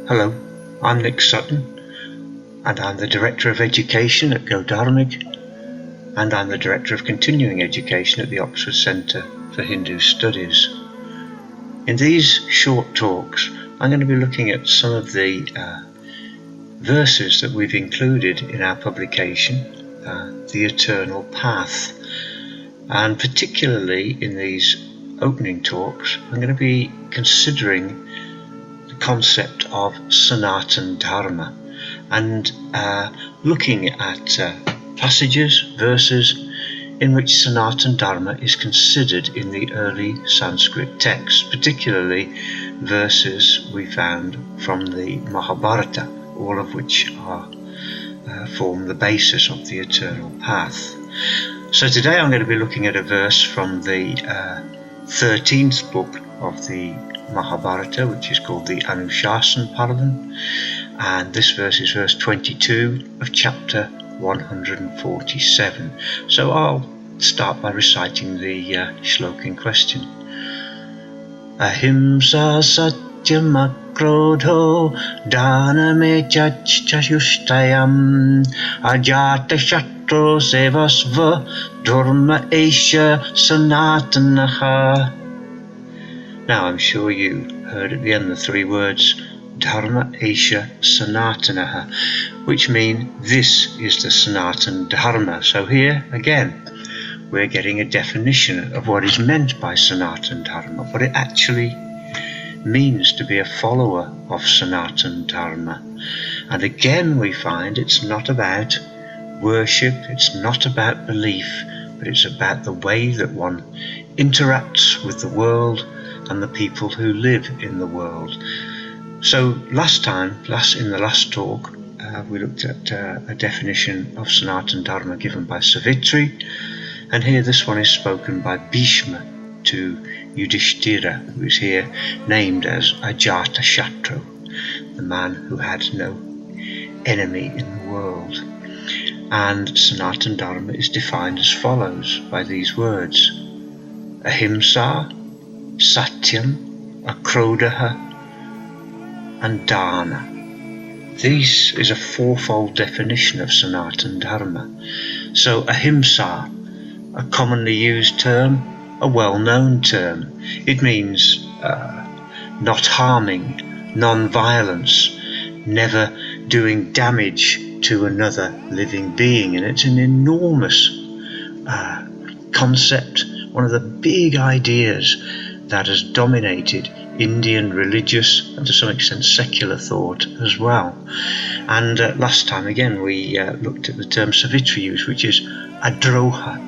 Hello, I'm Nick Sutton, and I'm the Director of Education at Dharma, and I'm the Director of Continuing Education at the Oxford Centre for Hindu Studies. In these short talks, I'm going to be looking at some of the verses that we've included in our publication, The Eternal Path. And particularly in these opening talks, I'm going to be considering the concept of Sanatan Dharma and looking at passages, verses in which Sanatan Dharma is considered in the early Sanskrit texts, particularly verses we found from the Mahabharata, all of which form the basis of the Eternal Path. So today I'm going to be looking at a verse from the 13th book of the Mahabharata, which is called the Anushasan Parvan, and this verse is verse 22 of chapter 147. So I'll start by reciting the shlok in question. Ahimsa satyam akrodho dhaname chachustayam ajata shatro sevasva dharma esha sanatanaha. Now I'm sure you heard at the end the three words Dharma esha sanatanaha, which mean this is the Sanatan Dharma. So here again we're getting a definition of what is meant by Sanatan Dharma, what it actually means to be a follower of Sanatan Dharma. And again we find it's not about worship, it's not about belief, but it's about the way that one interacts with the world and the people who live in the world. So in the last talk, we looked at a definition of Sanatan Dharma given by Savitri, and here this one is spoken by Bhishma to Yudhishthira, who is here named as Ajata Shatru, the man who had no enemy in the world. And Sanatan Dharma is defined as follows by these words: Ahimsa, Satyam, Akrodaha, and Dana. This is a fourfold definition of Sanatan Dharma. So Ahimsa, a commonly used term, a well-known term. It means not harming, non-violence, never doing damage to another living being. And it's an enormous concept, one of the big ideas that has dominated Indian religious and to some extent secular thought as well. And last time again we looked at the term Savitri used, which is adroha,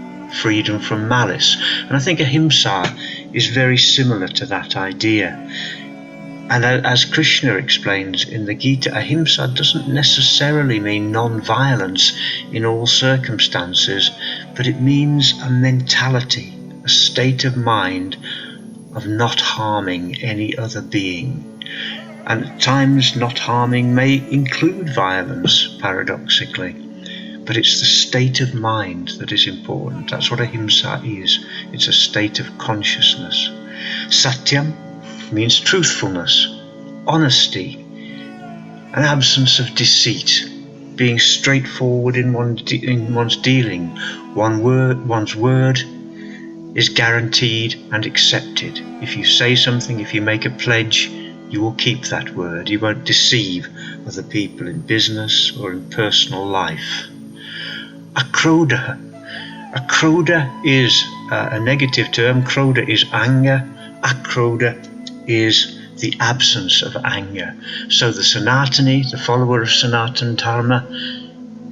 freedom from malice. And I think ahimsa is very similar to that idea. And as Krishna explains in the Gita, ahimsa doesn't necessarily mean non-violence in all circumstances, but it means a mentality, a state of mind of not harming any other being. And at times not harming may include violence, paradoxically, but it's the state of mind that is important. That's what ahimsa is. It's a state of consciousness. Satyam means truthfulness, honesty, an absence of deceit, being straightforward in one's dealing. One's word is guaranteed and accepted. If you say something, if you make a pledge, you will keep that word. You won't deceive other people in business or in personal life. Akroda. Akroda is a negative term. Krodha is anger. Akroda is the absence of anger. So the Sanatani, the follower of Sanatan Dharma,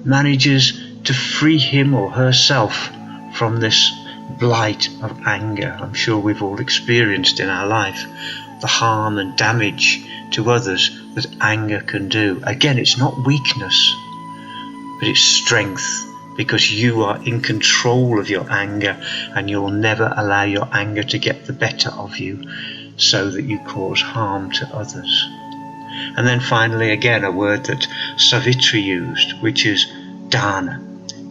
manages to free him or herself from this blight of anger. I'm sure we've all experienced in our life the harm and damage to others that anger can do. Again, it's not weakness, but it's strength, because you are in control of your anger and you'll never allow your anger to get the better of you so that you cause harm to others. And then finally, again, a word that Savitri used, which is dana,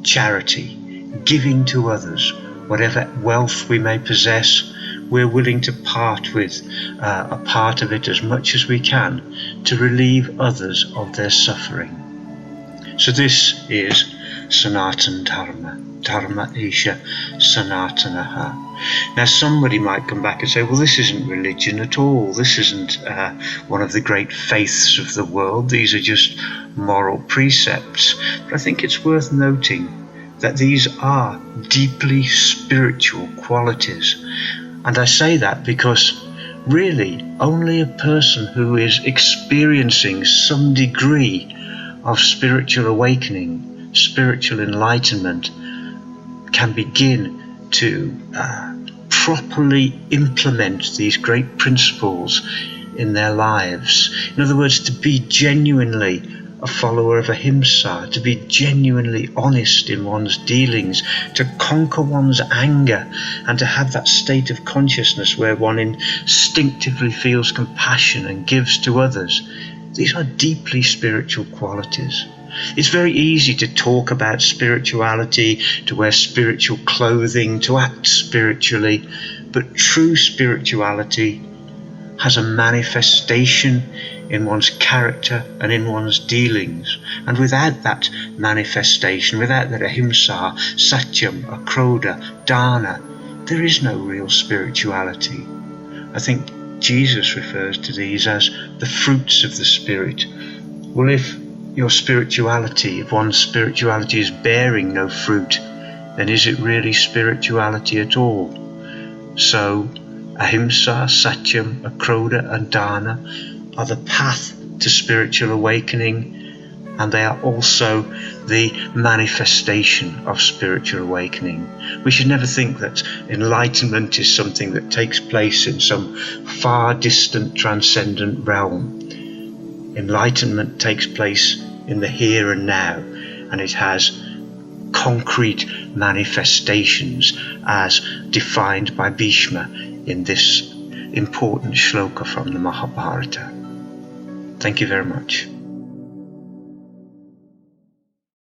charity, giving to others. Whatever wealth we may possess, we're willing to part with a part of it as much as we can to relieve others of their suffering. So this is Sanatan Dharma. Dharma Isha Sanatanaha. Now somebody might come back and say, well, this isn't religion at all. This isn't one of the great faiths of the world. These are just moral precepts. But I think it's worth noting that these are deeply spiritual qualities. And I say that because really only a person who is experiencing some degree of spiritual awakening, spiritual enlightenment, can begin to properly implement these great principles in their lives. In other words, to be genuinely a follower of ahimsa, to be genuinely honest in one's dealings, to conquer one's anger, and to have that state of consciousness where one instinctively feels compassion and gives to others. These are deeply spiritual qualities. It's very easy to talk about spirituality, to wear spiritual clothing, to act spiritually, but true spirituality has a manifestation in one's character and in one's dealings. And without that manifestation, without that ahimsa, satyam, akrodha, dana, there is no real spirituality. I think Jesus refers to these as the fruits of the Spirit. Well, if your spirituality, if one's spirituality is bearing no fruit, then is it really spirituality at all? So, ahimsa, satyam, akrodha and dana are the path to spiritual awakening, and they are also the manifestation of spiritual awakening. We should never think that enlightenment is something that takes place in some far distant transcendent realm. Enlightenment takes place in the here and now, and it has concrete manifestations as defined by Bhishma in this important shloka from the Mahabharata. Thank you very much.